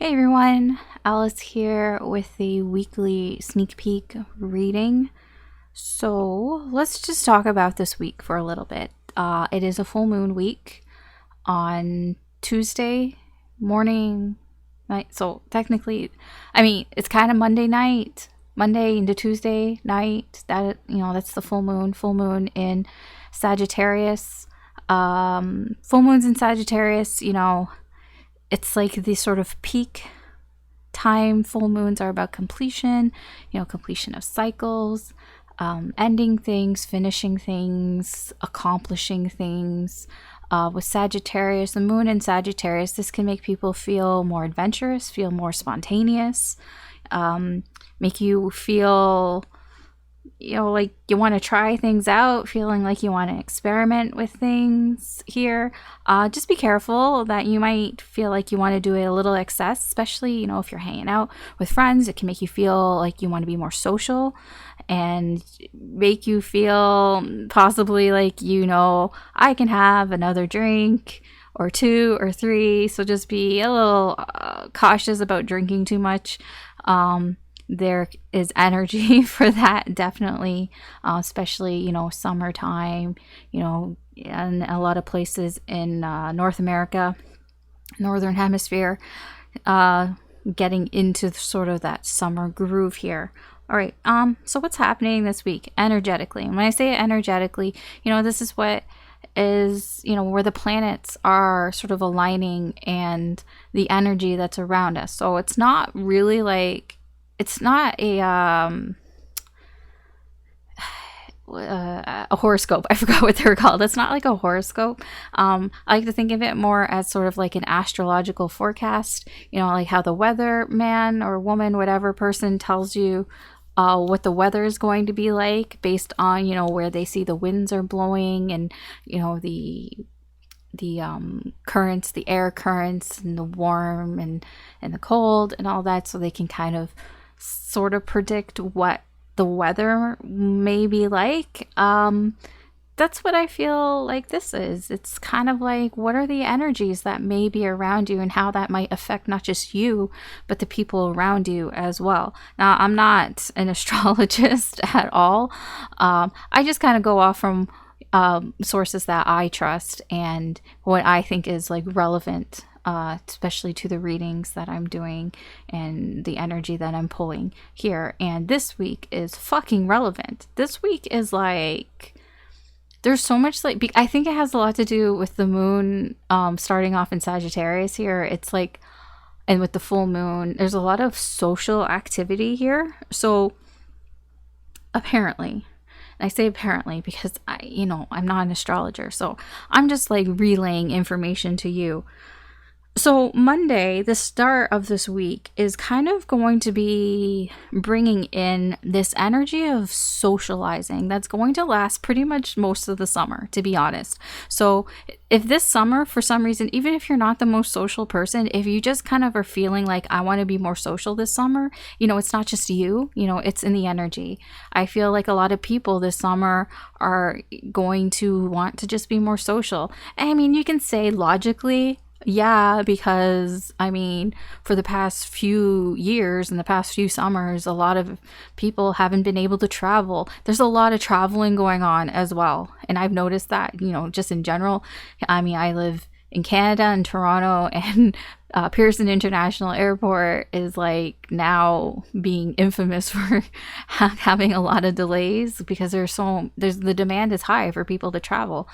Hey everyone, Alice here with the weekly sneak peek reading. So let's just talk about this week for a little bit. It is a full moon week on Tuesday morning, night. So technically, it's kind of Monday night, Monday into Tuesday night. That's the full moon. Full moon in Sagittarius. Full moons in Sagittarius. It's like the sort of peak time. Full moons are about completion, completion of cycles, ending things, finishing things, accomplishing things. With Sagittarius, the moon in Sagittarius, this can make people feel more adventurous, feel more spontaneous, make you feel like you want to try things out, feeling like you want to experiment with things here. Just be careful that you might feel like you want to do it a little excess, especially, if you're hanging out with friends. It can make you feel like you want to be more social and make you feel possibly like, I can have another drink or two or three. So just be a little cautious about drinking too much. There is energy for that, definitely, especially, summertime, and a lot of places in North America, Northern Hemisphere, getting into sort of that summer groove here. All right, so what's happening this week energetically? And when I say energetically, this is what is, where the planets are sort of aligning and the energy that's around us. So it's not really like, it's not a horoscope. I forgot what they're called. It's not like a horoscope. I like to think of it more as sort of like an astrological forecast, like how the weather man or woman, whatever person tells you what the weather is going to be like based on, where they see the winds are blowing and, the currents, the air currents, and the warm and the cold and all that, so they can kind of sort of predict what the weather may be like. That's what I feel like this is. It's kind of like, what are the energies that may be around you and how that might affect not just you, but the people around you as well. Now, I'm not an astrologist at all. I just kind of go off from sources that I trust and what I think is like relevant, especially to the readings that I'm doing and the energy that I'm pulling here. And this week is fucking relevant. This week is like, there's so much like, I think it has a lot to do with the moon starting off in Sagittarius here. It's like, and with the full moon, there's a lot of social activity here. So apparently, and I say apparently because I'm not an astrologer, so I'm just like relaying information to you. So Monday, the start of this week, is kind of going to be bringing in this energy of socializing that's going to last pretty much most of the summer, to be honest. So if this summer, for some reason, even if you're not the most social person, if you just kind of are feeling like, I want to be more social this summer, it's not just you, it's in the energy. I feel like a lot of people this summer are going to want to just be more social. I mean, you can say logically, yeah, because for the past few years and the past few summers, a lot of people haven't been able to travel. There's a lot of traveling going on as well. And I've noticed that, just in general. I live in Canada, in Toronto, and Pearson International Airport is like now being infamous for having a lot of delays because the demand is high for people to travel.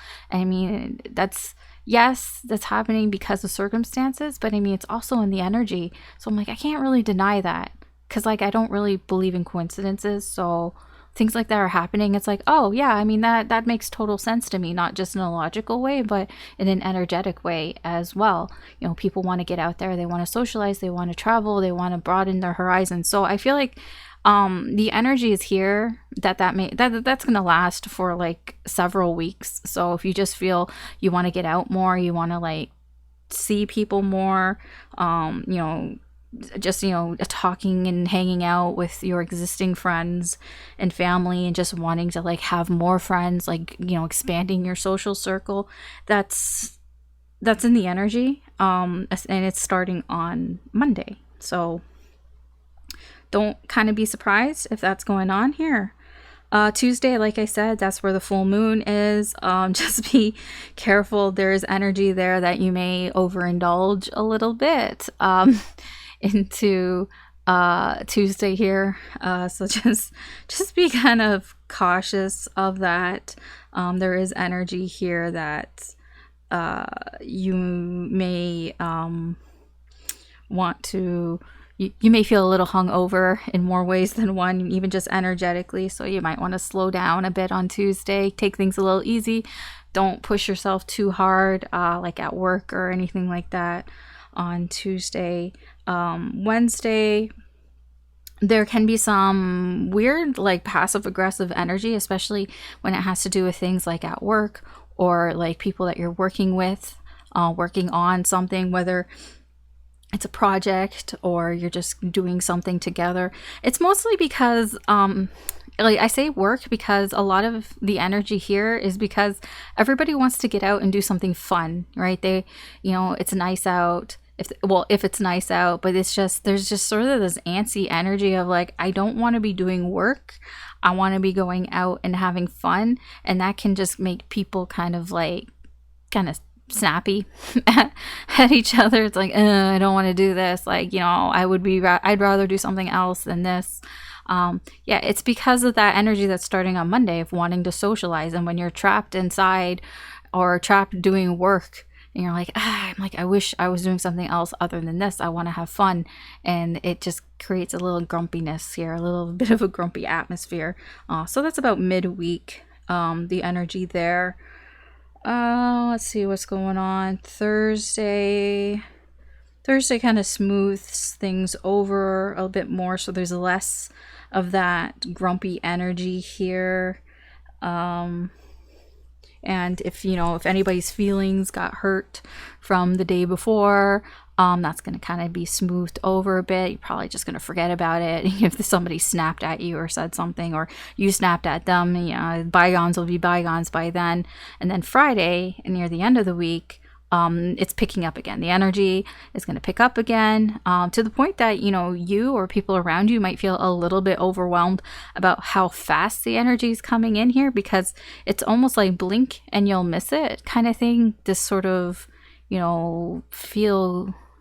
Yes, that's happening because of circumstances, but it's also in the energy. So I'm like, I can't really deny that because I don't really believe in coincidences. So things like that are happening. It's like, oh yeah, that makes total sense to me, not just in a logical way, but in an energetic way as well. People want to get out there, they want to socialize, they want to travel, they want to broaden their horizons. So I feel like the energy is here that's going to last for like several weeks. So if you just feel you want to get out more, you want to like see people more, just talking and hanging out with your existing friends and family and just wanting to like have more friends, like expanding your social circle, that's that's in the energy, and it's starting on Monday. So don't kind of be surprised if that's going on here. Tuesday, like I said, that's where the full moon is. Just be careful. There is energy there that you may overindulge a little bit into Tuesday here. So just be kind of cautious of that. There is energy here that you may want to. You may feel a little hungover in more ways than one, even just energetically. So you might want to slow down a bit on Tuesday. Take things a little easy. Don't push yourself too hard, like at work or anything like that on Tuesday. Wednesday, there can be some weird, like passive aggressive energy, especially when it has to do with things like at work or like people that you're working with, working on something, whether it's a project or you're just doing something together. It's mostly because like I say work because a lot of the energy here is because everybody wants to get out and do something fun, right? It's nice out. If it's nice out, but there's just sort of this antsy energy of like, I don't want to be doing work. I want to be going out and having fun. And that can just make people kind of snappy at each other. It's like, I don't want to do this. Like, I'd rather do something else than this. It's because of that energy that's starting on Monday of wanting to socialize. And when you're trapped inside or trapped doing work and you're like, I wish I was doing something else other than this. I want to have fun. And it just creates a little grumpiness here, a little bit of a grumpy atmosphere. So that's about midweek, the energy there. Let's see what's going on. Thursday kind of smooths things over a bit more, so there's less of that grumpy energy here. And if anybody's feelings got hurt from the day before, that's going to kind of be smoothed over a bit. You're probably just going to forget about it. If somebody snapped at you or said something, or you snapped at them, bygones will be bygones by then. And then Friday, near the end of the week, it's picking up again. The energy is going to pick up again, to the point that, you or people around you might feel a little bit overwhelmed about how fast the energy is coming in here, because it's almost like blink and you'll miss it kind of thing. This sort of,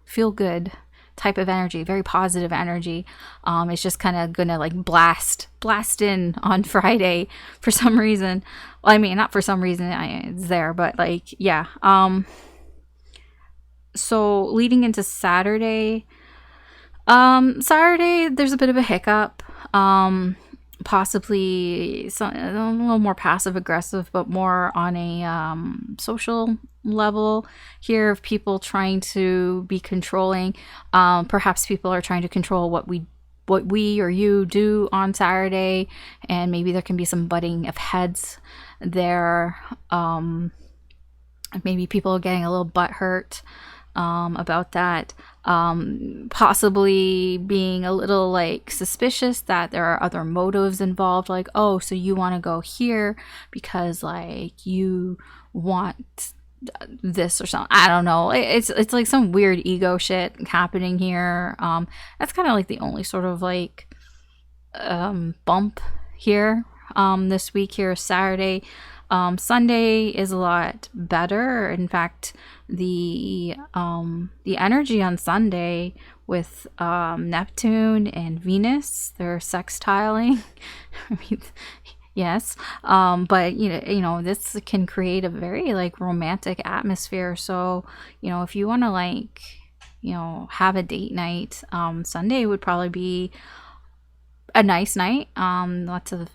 feel good type of energy, very positive energy. It's just kind of gonna like blast in on Friday for some reason. Well, I mean, not for some reason, it's there, but like, yeah. So leading into Saturday, there's a bit of a hiccup. Possibly a little more passive aggressive, but more on a social level here of people trying to be controlling. Perhaps people are trying to control what we or you do on Saturday, and maybe there can be some butting of heads there. Maybe people are getting a little butthurt about that. Possibly being a little like suspicious that there are other motives involved, like, oh, so you want to go here because like you want this or something. I don't know. It's like some weird ego shit happening here. That's kind of like the only sort of like bump here this week here, Saturday. Sunday is a lot better. In fact, the energy on Sunday with Neptune and Venus, they're sextiling. I mean, yes, but this can create a very like romantic atmosphere. So if you want to like have a date night, Sunday would probably be a nice night. Lots of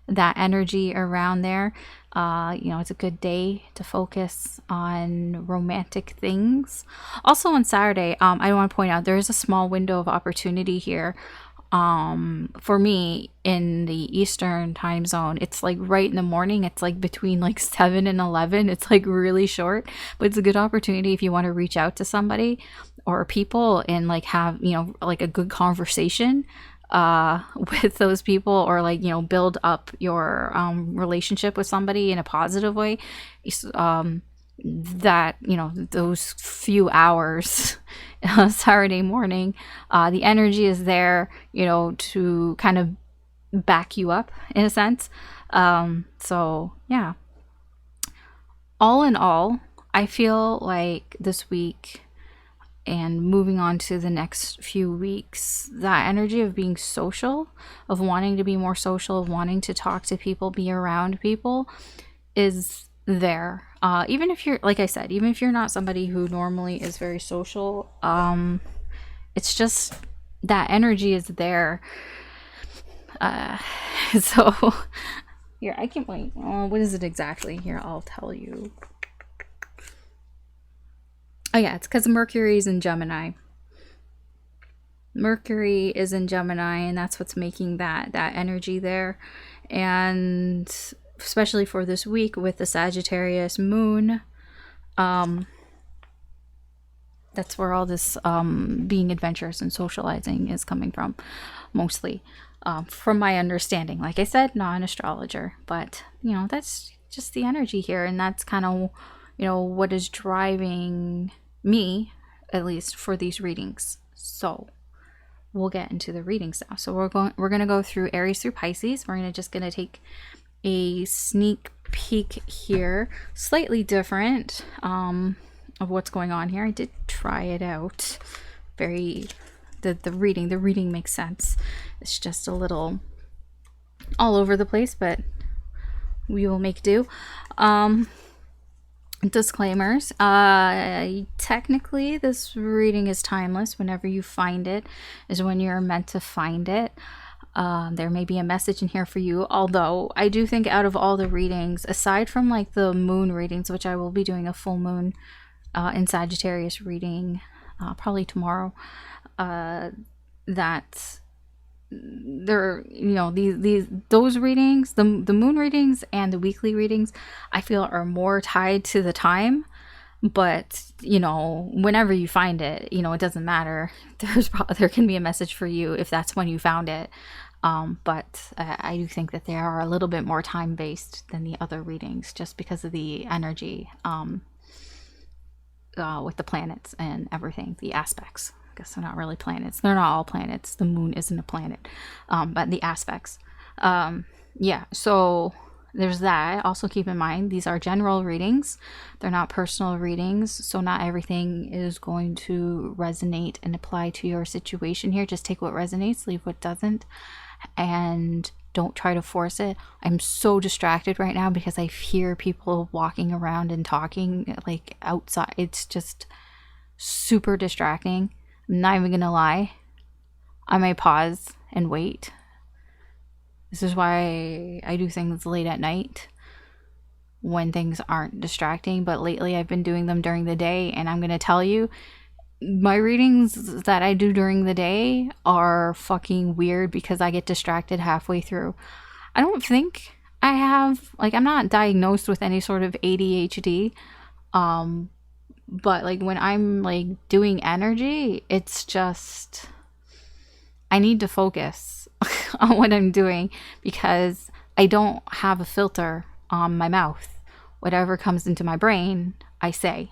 that energy around there. It's a good day to focus on romantic things. Also on Saturday, I want to point out there is a small window of opportunity here. For me in the Eastern time zone, it's like right in the morning. It's like between like 7 and 11. It's like really short, but it's a good opportunity if you want to reach out to somebody or people and like have, like a good conversation with those people, or like build up your relationship with somebody in a positive way. that, those few hours Saturday morning, the energy is there, to kind of back you up in a sense. So yeah, all in all, I feel like this week and moving on to the next few weeks, that energy of being social, of wanting to be more social, of wanting to talk to people, be around people, is there. Even if you're, like I said, even if you're not somebody who normally is very social, it's just that energy is there. So here, I can't wait. What is it exactly? Here, I'll tell you. Oh yeah, it's because Mercury is in Gemini. Mercury is in Gemini, and that's what's making that energy there. And especially for this week with the Sagittarius moon, that's where all this being adventurous and socializing is coming from, mostly. From my understanding, like I said, not an astrologer, but that's just the energy here, and that's kind of what is driving me, at least for these readings. So we'll get into the readings now. So we're going to go through Aries through Pisces. We're just going to take a sneak peek here, slightly different of what's going on here. I did try it out. The reading makes sense. It's just a little all over the place, but we will make do. Disclaimers. Technically, this reading is timeless. Whenever you find it is when you're meant to find it. There may be a message in here for you, although I do think out of all the readings, aside from like the moon readings, which I will be doing a full moon in Sagittarius reading probably tomorrow, that there, those readings, the moon readings and the weekly readings, I feel are more tied to the time. But whenever you find it, it doesn't matter. There can be a message for you if that's when you found it. But I do think that they are a little bit more time based than the other readings, just because of the energy with the planets and everything, the aspects. I guess they're not really planets. They're not all planets. The moon isn't a planet, but the aspects. Yeah, so there's that. Also keep in mind, these are general readings. They're not personal readings, so not everything is going to resonate and apply to your situation here. Just take what resonates, leave what doesn't, and don't try to force it. I'm so distracted right now because I hear people walking around and talking like outside. It's just super distracting. I'm not even gonna lie. I may pause and wait. This is why I do things late at night when things aren't distracting, but lately I've been doing them during the day, and I'm gonna tell you, my readings that I do during the day are fucking weird because I get distracted halfway through. I don't think I have, I'm not diagnosed with any sort of ADHD, but when I'm doing energy, it's just, I need to focus on what I'm doing because I don't have a filter on my mouth. Whatever comes into my brain, I say,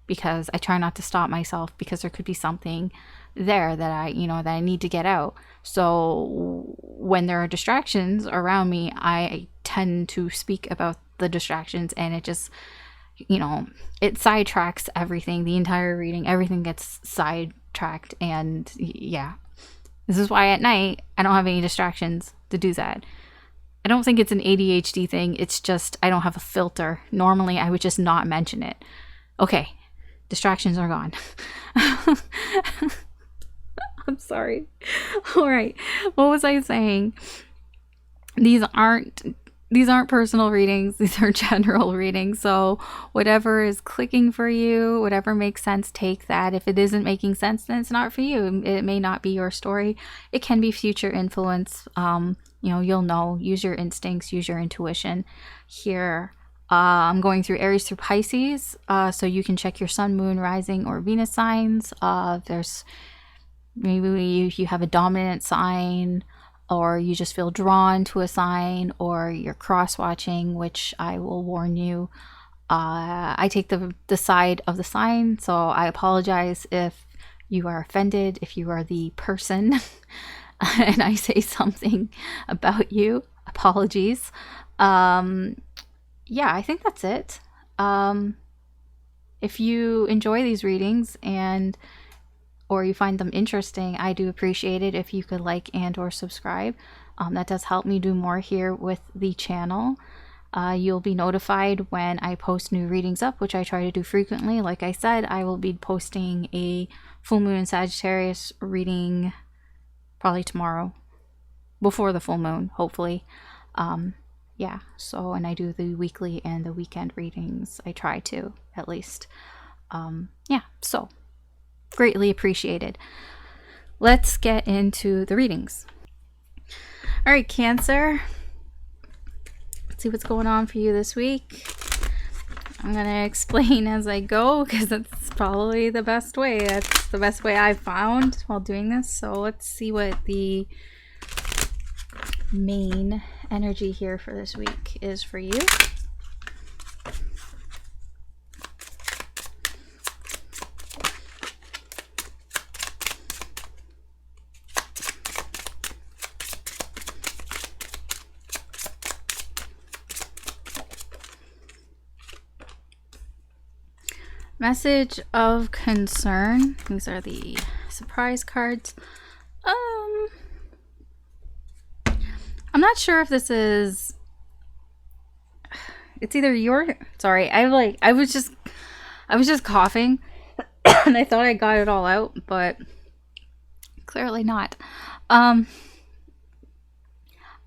because I try not to stop myself because there could be something there that I need to get out. So when there are distractions around me, I tend to speak about the distractions, and it just, it sidetracks everything. The entire reading, everything gets sidetracked, and yeah. This is why at night, I don't have any distractions to do that. I don't think it's an ADHD thing. It's just I don't have a filter. Normally, I would just not mention it. Okay, distractions are gone. I'm sorry. All right, what was I saying? These aren't personal readings. These are general readings. So whatever is clicking for you, whatever makes sense, take that. If it isn't making sense, then it's not for you. It may not be your story. It can be future influence. You'll know. Use your instincts. Use your intuition. Here, I'm going through Aries through Pisces. So you can check your sun, moon, rising, or Venus signs. There's maybe if you have a dominant sign, or you just feel drawn to a sign, or you're cross-watching, which I will warn you, I take the side of the sign, so I apologize if you are offended, if you are the person and I say something about you. Apologies. Yeah, I think that's it. If you enjoy these readings or you find them interesting, I do appreciate it if you could like and or subscribe. That does help me do more here with the channel. You'll be notified when I post new readings up, which I try to do frequently. Like I said, I will be posting a full moon in Sagittarius reading probably tomorrow, before the full moon, hopefully. Yeah, so, and I do the weekly and the weekend readings. I try to, at least. Yeah, so greatly appreciated. Let's get into the readings. All right, Cancer. Let's see what's going on for you this week. I'm going to explain as I go because that's probably the best way. That's the best way I've found while doing this. So let's see what the main energy here for this week is for you. Message of concern. These are the surprise cards. I'm not sure if this is, it's either your, sorry, I was just coughing and I thought I got it all out, but clearly not.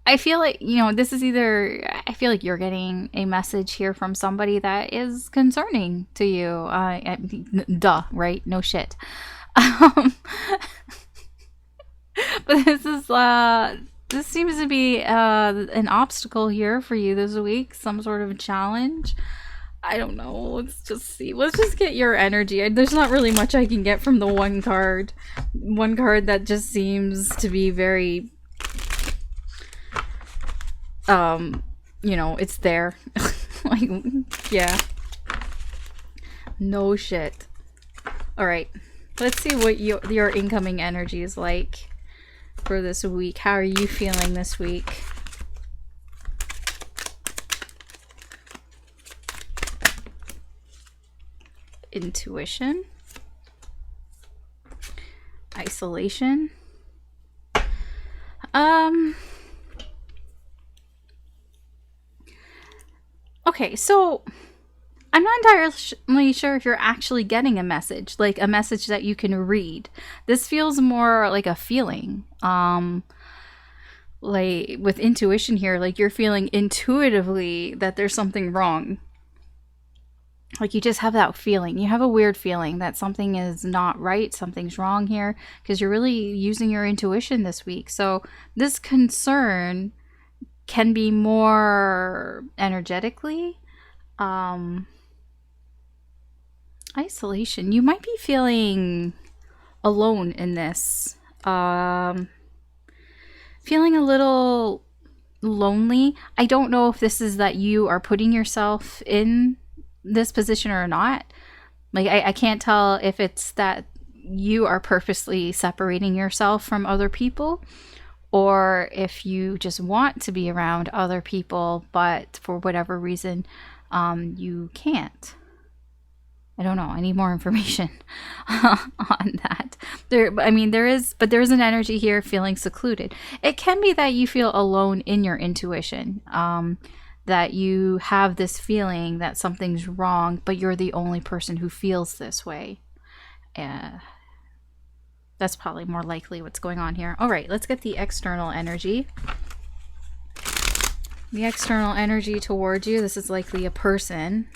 I feel like, this is either, I feel like you're getting a message here from somebody that is concerning to you. Duh, right? No shit. But this seems to be an obstacle here for you this week. Some sort of challenge. I don't know. Let's just see. Let's just get your energy. There's not really much I can get from the one card. One card that just seems to be very... it's there. Like, yeah. No shit. Alright. Let's see what your incoming energy is like for this week. How are you feeling this week? Intuition. Isolation. Okay, so I'm not entirely sure if you're actually getting a message, like a message that you can read. This feels more like a feeling. Like with intuition here, like you're feeling intuitively that there's something wrong. Like you just have that feeling. You have a weird feeling that something is not right, something's wrong here, because you're really using your intuition this week. So this concern can be more energetically. Isolation. You might be feeling alone in this. Feeling a little lonely. I don't know if this is that you are putting yourself in this position or not. Like, I can't tell if it's that you are purposely separating yourself from other people, or if you just want to be around other people, but for whatever reason, you can't. I don't know. I need more information on that. There is an energy here feeling secluded. It can be that you feel alone in your intuition, that you have this feeling that something's wrong, but you're the only person who feels this way. That's probably more likely what's going on here. All right, let's get the external energy. The external energy towards you. This is likely a person.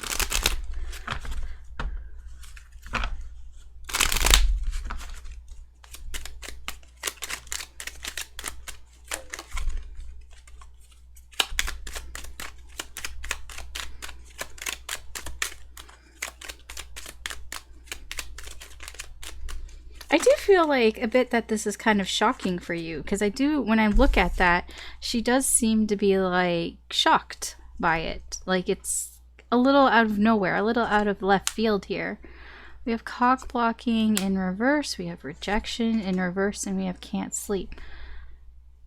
I do feel like a bit that this is kind of shocking for you, because when I look at that, she does seem to be like shocked by it. Like it's a little out of nowhere, a little out of left field here. We have cock blocking in reverse, we have rejection in reverse, and we have can't sleep.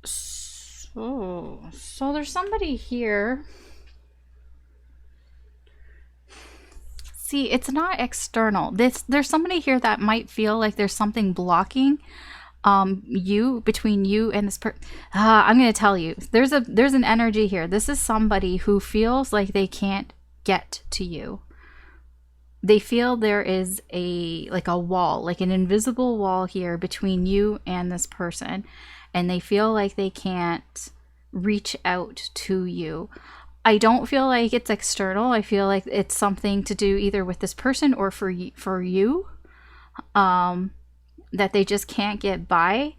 So there's somebody here. See, it's not external. There's somebody here that might feel like there's something blocking between you and this person. I'm gonna tell you, there's an energy here. This is somebody who feels like they can't get to you. They feel there is a wall, like an invisible wall here between you and this person, and they feel like they can't reach out to you. I don't feel like it's external. I feel like it's something to do either with this person or for you, that they just can't get by.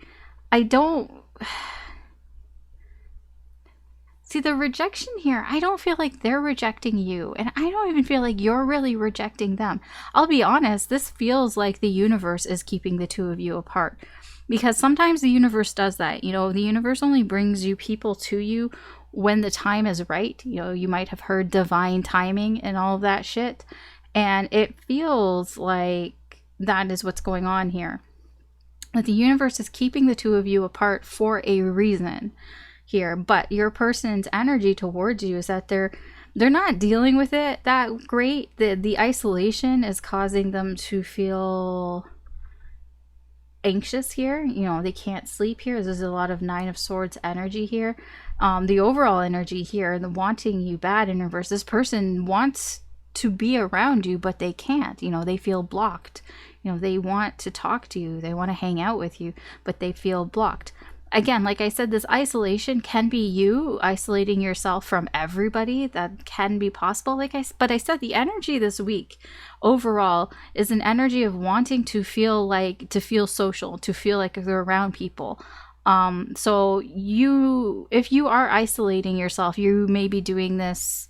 I don't see the rejection here. I don't feel like they're rejecting you, and I don't even feel like you're really rejecting them. I'll be honest, this feels like the universe is keeping the two of you apart, because sometimes the universe does that. You know, the universe only brings you people to you when the time is right. You know, you might have heard divine timing and all of that shit, and it feels like that is what's going on here. That the universe is keeping the two of you apart for a reason here, but your person's energy towards you is that they're not dealing with it that great. The isolation is causing them to feel anxious here. You know, they can't sleep here. There's a lot of Nine of Swords energy here. The overall energy here, the wanting you bad in reverse. This person wants to be around you, but they can't. You know, they feel blocked. You know, they want to talk to you, they want to hang out with you, but they feel blocked. Again, like I said, this isolation can be you isolating yourself from everybody. That can be possible. But I said the energy this week overall is an energy of wanting to feel social, to feel like they're around people. So if you are isolating yourself, you may be doing this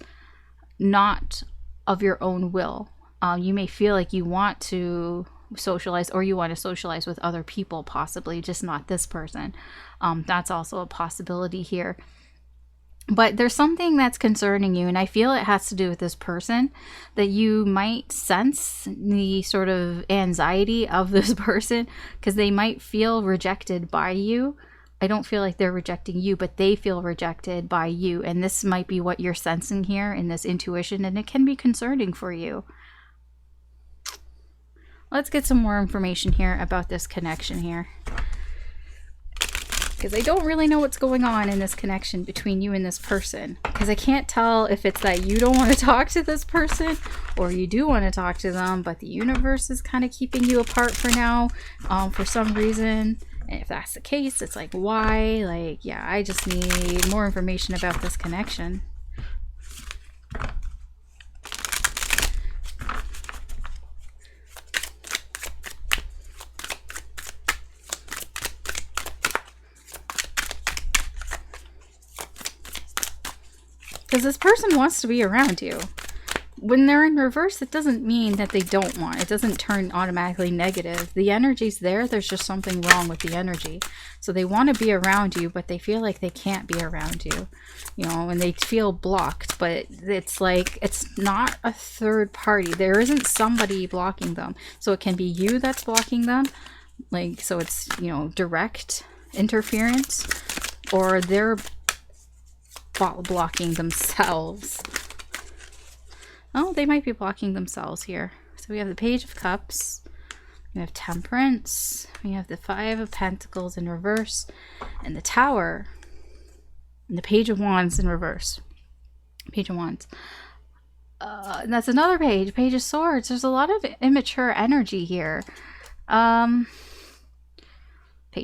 not of your own will. You may feel like you want to socialize, or you want to socialize with other people, possibly, just not this person. That's also a possibility here. But there's something that's concerning you, and I feel it has to do with this person, that you might sense the sort of anxiety of this person because they might feel rejected by you. I don't feel like they're rejecting you, but they feel rejected by you, and this might be what you're sensing here in this intuition, and it can be concerning for you. Let's get some more information here about this connection here, because I don't really know what's going on in this connection between you and this person, because I can't tell if it's that you don't want to talk to this person or you do want to talk to them, but the universe is kind of keeping you apart for now, for some reason. And if that's the case, it's like, why? Like, yeah, I just need more information about this connection. Because this person wants to be around you. When they're in reverse, it doesn't mean that they don't want. It doesn't turn automatically negative. The energy's there. There's just something wrong with the energy. So they want to be around you, but they feel like they can't be around you. You know, and they feel blocked. But it's like, it's not a third party. There isn't somebody blocking them. So it can be you that's blocking them. Like, so it's, you know, direct interference. Or they're blocking themselves. Oh, they might be blocking themselves here. So we have the Page of Cups, we have Temperance, we have the Five of Pentacles in reverse, and the Tower, and the Page of Wands in reverse. Page of Wands. And that's another page, Page of Swords. There's a lot of immature energy here. Page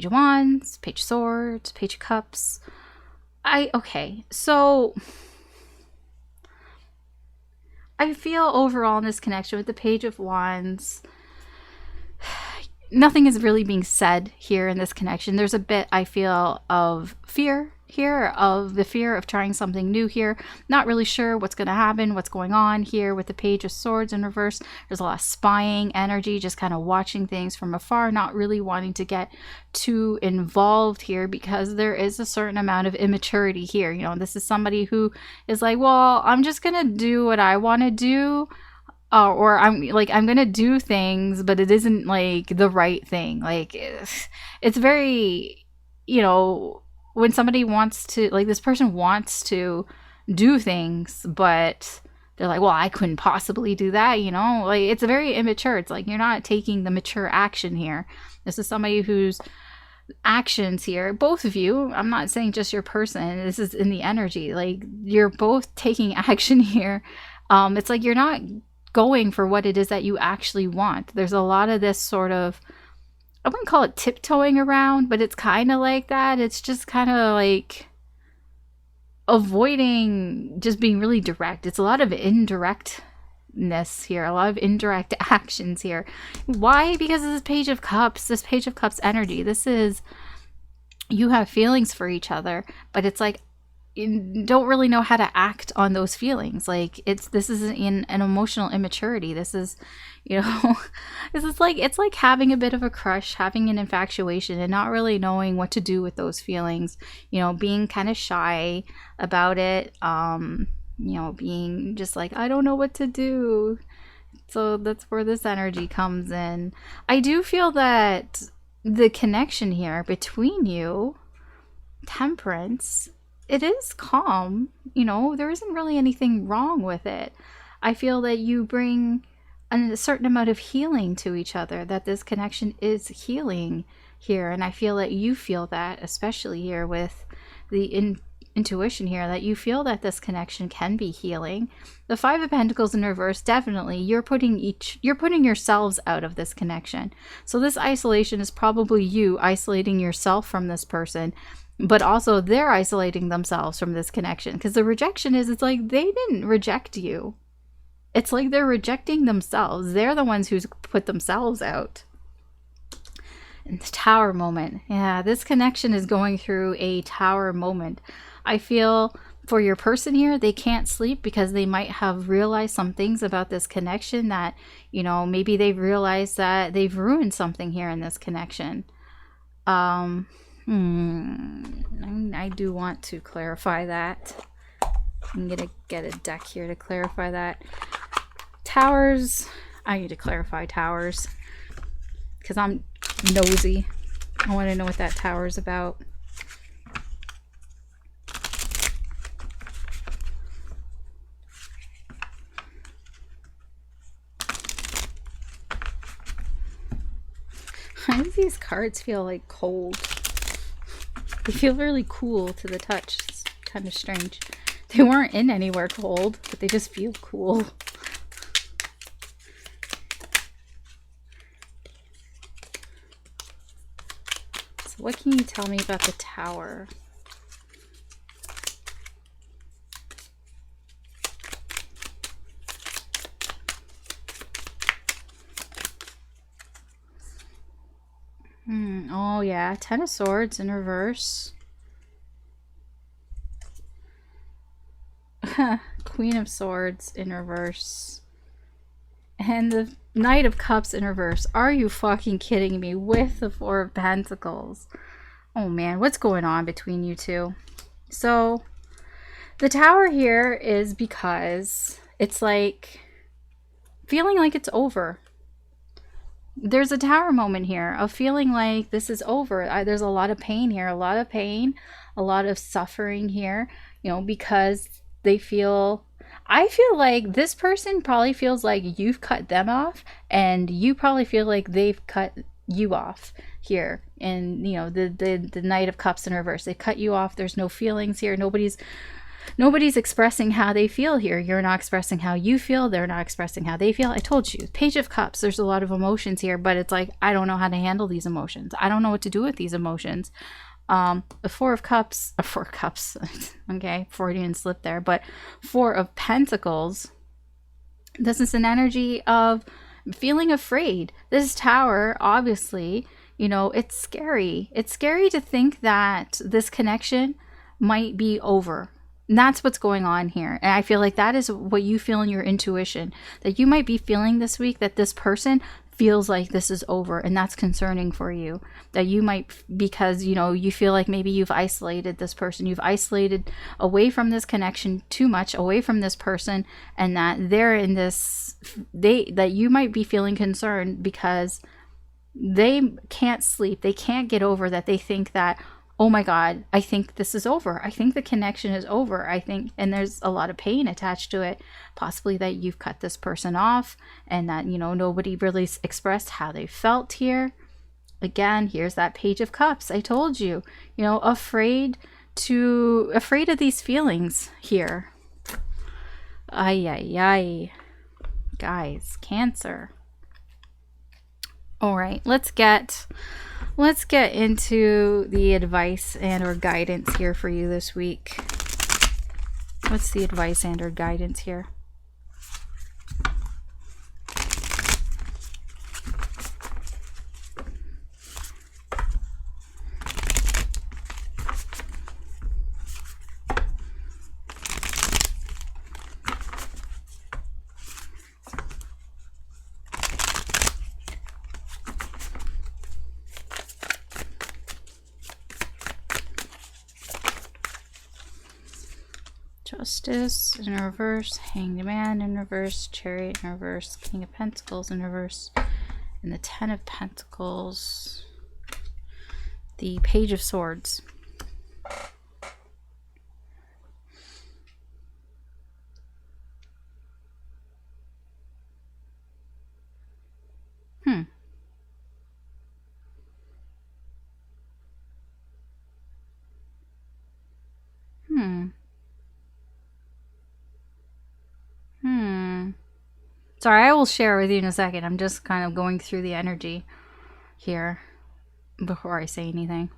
of Wands, Page of Swords, Page of Cups. Okay, so I feel overall in this connection with the Page of Wands, nothing is really being said here in this connection. There's a bit, I feel, of fear here, of the fear of trying something new here. Not really sure what's going to happen, what's going on here with the Page of Swords in reverse. There's a lot of spying energy, just kind of watching things from afar, not really wanting to get too involved here because there is a certain amount of immaturity here. You know, this is somebody who is like, well, I'm just going to do what I want to do. Or I'm gonna do things, but it isn't like the right thing. Like, it's very, you know, when somebody wants to, like, this person wants to do things, but they're like, well, I couldn't possibly do that, you know? Like, it's very immature. It's like, you're not taking the mature action here. This is somebody whose actions here, both of you, I'm not saying just your person, this is in the energy. Like, you're both taking action here. It's like you're not going for what it is that you actually want. There's a lot of this sort of, I wouldn't call it tiptoeing around, but it's kind of like that. It's just kind of like avoiding just being really direct. It's a lot of indirectness here, a lot of indirect actions here. Why? Because of this Page of Cups energy. This is, you have feelings for each other, but it's like, you don't really know how to act on those feelings. Like, this is in an emotional immaturity. This is, you know, this is like, it's like having a bit of a crush, having an infatuation, and not really knowing what to do with those feelings, you know, being kind of shy about it, you know, being just like, I don't know what to do. So that's where this energy comes in. I do feel that the connection here between you, Temperance, it is calm, you know, there isn't really anything wrong with it. I feel that you bring a certain amount of healing to each other, that this connection is healing here. And I feel that you feel that, especially here with the intuition here, that you feel that this connection can be healing. The Five of Pentacles in reverse, definitely you're putting yourselves out of this connection. So this isolation is probably you isolating yourself from this person, but also they're isolating themselves from this connection, because the rejection is, it's like they didn't reject you. It's like they're rejecting themselves. They're the ones who's put themselves out. And the Tower moment. Yeah, this connection is going through a Tower moment. I feel for your person here, they can't sleep because they might have realized some things about this connection that, you know, maybe they've realized that they've ruined something here in this connection. I do want to clarify that. I'm gonna get a deck here to clarify that. Towers, I need to clarify Towers because I'm nosy. I want to know what that Tower is about. Why do these cards feel like cold? They feel really cool to the touch. It's kind of strange. They weren't in anywhere cold, but they just feel cool. So what can you tell me about the Tower? Oh yeah, Ten of Swords in reverse. Queen of Swords in reverse. And the Knight of Cups in reverse. Are you fucking kidding me? With the Four of Pentacles. Oh man, what's going on between you two? So, the Tower here is because it's like feeling like it's over. There's a Tower moment here of feeling like this is over. There's a lot of pain here, a lot of pain, a lot of suffering here, you know, because they feel, I feel like this person probably feels like you've cut them off, and you probably feel like they've cut you off here. And, you know, the Knight of Cups in reverse, they cut you off. There's no feelings here. Nobody's expressing how they feel here. You're not expressing how you feel. They're not expressing how they feel. I told you, Page of Cups, there's a lot of emotions here, but it's like, I don't know how to handle these emotions. I don't know what to do with these emotions. The Four of Cups, okay, Freudian slip there, but Four of Pentacles, this is an energy of feeling afraid. This Tower, obviously, you know, it's scary. It's scary to think that this connection might be over. And that's what's going on here. And I feel like that is what you feel in your intuition, that you might be feeling this week, that this person feels like this is over, and that's concerning for you. That you might, because you feel like maybe you've isolated this person, you've isolated away from this connection too much, away from this person, and that they're in this, that you might be feeling concerned because they can't sleep, they can't get over that. They think that, oh my God, I think this is over. I think the connection is over. I think, and there's a lot of pain attached to it. Possibly that you've cut this person off, and that, nobody really expressed how they felt here. Again, here's that Page of Cups. I told you, afraid of these feelings here. Ay, ay, ay. Guys, Cancer. All right, let's get into the advice and or guidance here for you this week. What's the advice and or guidance here? Justice in reverse, Hanged Man in reverse, Chariot in reverse, King of Pentacles in reverse, and the Ten of Pentacles, the Page of Swords. Sorry, I will share with you in a second. I'm just kind of going through the energy here before I say anything.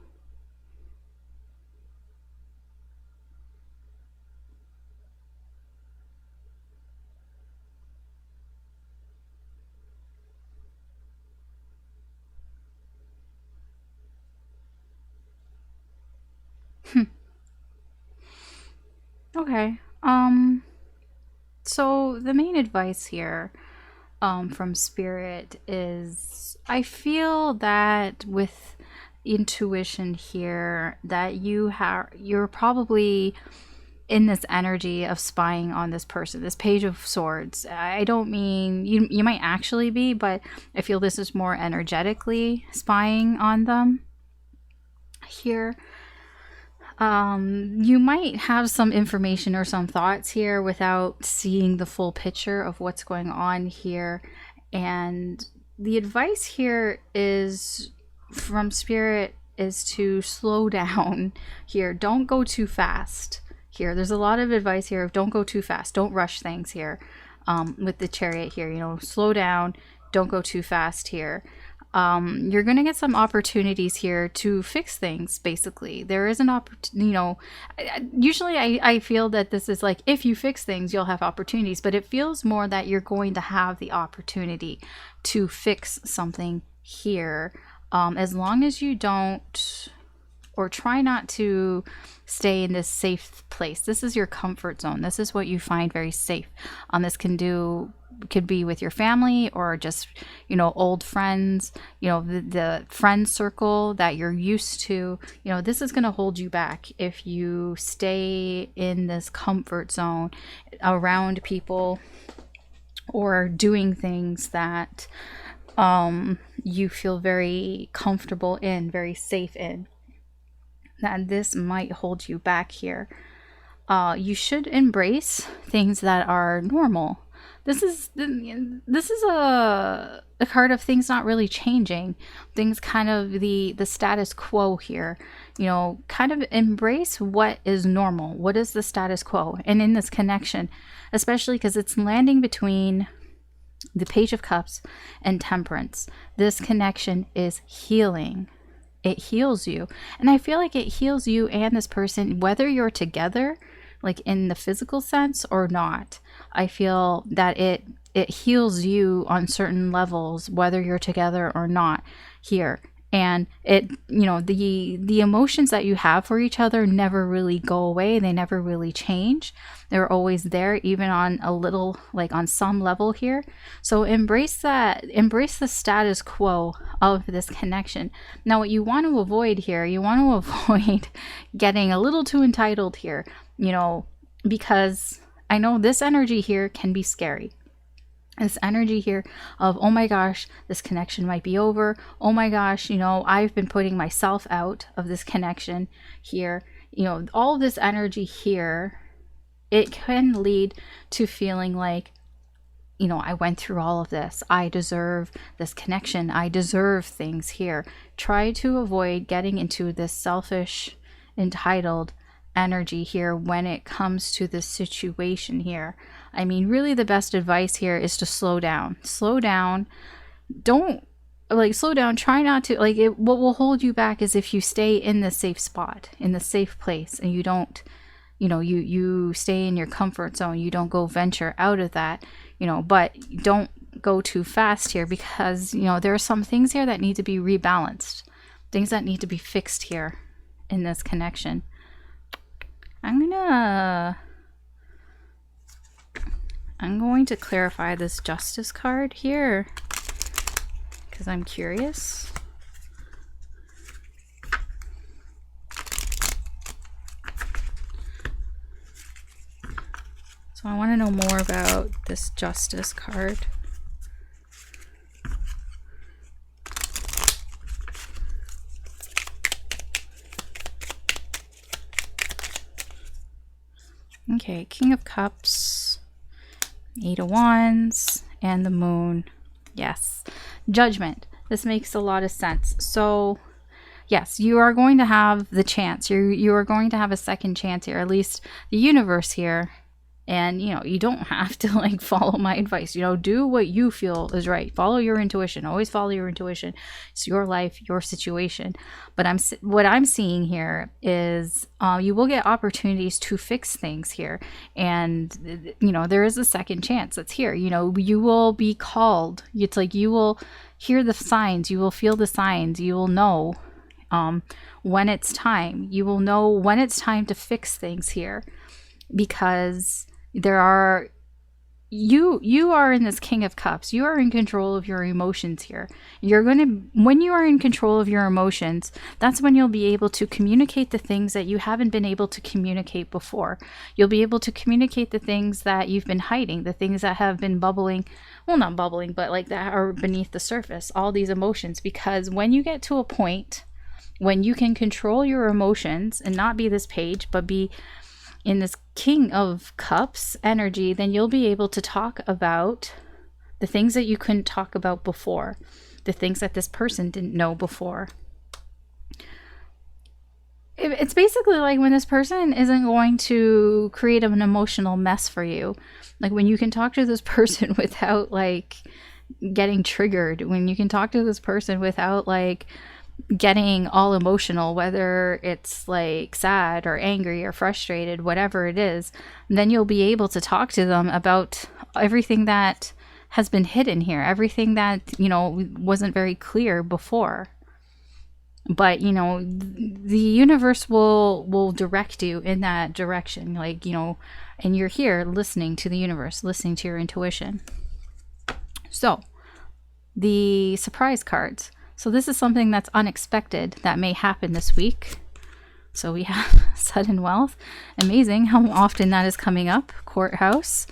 Okay. So the main advice here from Spirit is, I feel that with intuition here, that you're probably in this energy of spying on this person, this Page of Swords. I don't mean you might actually be, but I feel this is more energetically spying on them here. You might have some information or some thoughts here without seeing the full picture of what's going on here. And the advice here is from Spirit is to slow down here. Don't go too fast here. There's a lot of advice here of don't go too fast. Don't rush things here. With the Chariot here, slow down. Don't go too fast here. You're going to get some opportunities here to fix things, basically. There is an opportunity, usually I feel that this is like, if you fix things, you'll have opportunities, but it feels more that you're going to have the opportunity to fix something here. As long as you don't, or try not to stay in this safe place. This is your comfort zone. This is what you find very safe. This could be with your family or just, old friends, the friend circle that you're used to. This is going to hold you back if you stay in this comfort zone around people or doing things that you feel very comfortable in, very safe in. That this might hold you back here. You should embrace things that are normal. This is a card of things not really changing. Things kind of the status quo here. Kind of embrace what is normal. What is the status quo? And in this connection, especially because it's landing between the Page of Cups and Temperance, this connection is healing. It heals you. And I feel like it heals you and this person, whether you're together, like in the physical sense or not. I feel that it heals you on certain levels, whether you're together or not here. And it, the emotions that you have for each other never really go away. They never really change. They're always there, even on a little, like on some level here. So embrace the status quo of this connection. Now, what you want to avoid here, you want to avoid getting a little too entitled here, because I know this energy here can be scary. This energy here of, oh my gosh, this connection might be over. Oh my gosh, I've been putting myself out of this connection here. All this energy here, it can lead to feeling like, I went through all of this. I deserve this connection. I deserve things here. Try to avoid getting into this selfish, entitled energy here when it comes to this situation here. I mean, really the best advice here is to slow down. Slow down. Don't slow down. Try not to what will hold you back is if you stay in the safe spot, in the safe place, and you don't, you stay in your comfort zone. You don't go venture out of that, but don't go too fast here, because, there are some things here that need to be rebalanced, things that need to be fixed here in this connection. I'm going to clarify this Justice card here because I'm curious. So I want to know more about this Justice card. Okay, King of Cups, 8 of Wands, and the Moon. Yes, Judgment. This makes a lot of sense. So, yes, you are going to have the chance. You are going to have a second chance here, at least the universe here. And, you don't have to follow my advice. Do what you feel is right. Follow your intuition. Always follow your intuition. It's your life, your situation. But what I'm seeing here is you will get opportunities to fix things here. And, there is a second chance that's here. You will be called. It's like you will hear the signs. You will feel the signs. You will know when it's time. You will know when it's time to fix things here. Because you are in this King of Cups. You are in control of your emotions here. When you are in control of your emotions, that's when you'll be able to communicate the things that you haven't been able to communicate before. You'll be able to communicate the things that you've been hiding, the things that have been bubbling, well, not bubbling, but that are beneath the surface, all these emotions. Because when you get to a point when you can control your emotions and not be this page, but be in this King of Cups energy, then you'll be able to talk about the things that you couldn't talk about before, the things that this person didn't know before. It's basically like when this person isn't going to create an emotional mess for you. Like when you can talk to this person without getting triggered, when you can talk to this person without getting all emotional, whether it's sad or angry or frustrated, whatever it is, then you'll be able to talk to them about everything that has been hidden here, everything that, wasn't very clear before. But, the universe will direct you in that direction, and you're here listening to the universe, listening to your intuition. So, the surprise cards. So this is something that's unexpected that may happen this week. So we have sudden wealth. Amazing how often that is coming up. Courthouse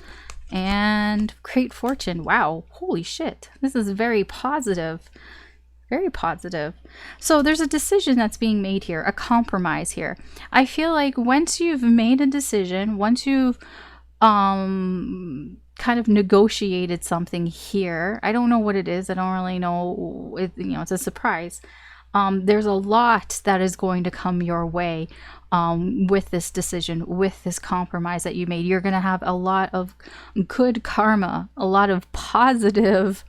and great fortune. Wow. Holy shit. This is very positive. Very positive. So there's a decision that's being made here, a compromise here. I feel like once you've made a decision, once you've kind of negotiated something here. I don't know what it is. I don't really know. It's a surprise. There's a lot that is going to come your way with this decision, with this compromise that you made. You're going to have a lot of good karma, a lot of positive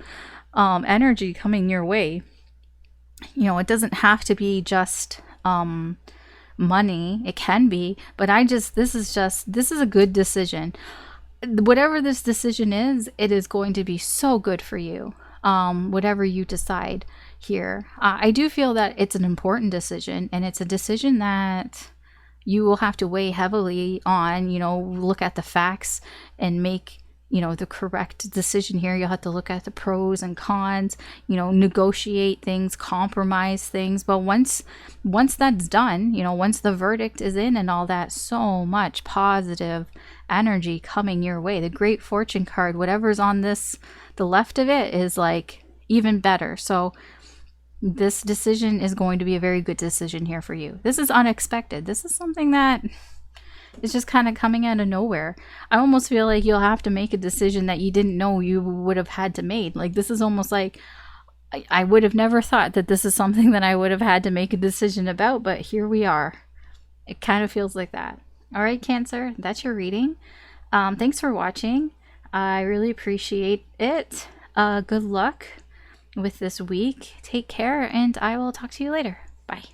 energy coming your way. It doesn't have to be just money. It can be, but this is a good decision. Whatever this decision is, it is going to be so good for you. Whatever you decide here. I do feel that it's an important decision, and it's a decision that you will have to weigh heavily on, look at the facts and make, the correct decision here. You'll have to look at the pros and cons, negotiate things, compromise things. But once that's done, once the verdict is in and all that, so much positive energy coming your way. The Great Fortune card, whatever's on the left of it, is like even better. So this decision is going to be a very good decision here for you. This is unexpected. This is something that is just kind of coming out of nowhere. I almost feel like you'll have to make a decision that you didn't know you would have had to make. Like, this is almost like I would have never thought that this is something that I would have had to make a decision about, but here we are. It kind of feels like that. All right, Cancer, that's your reading. Thanks for watching. I really appreciate it. Good luck with this week. Take care, and I will talk to you later. Bye.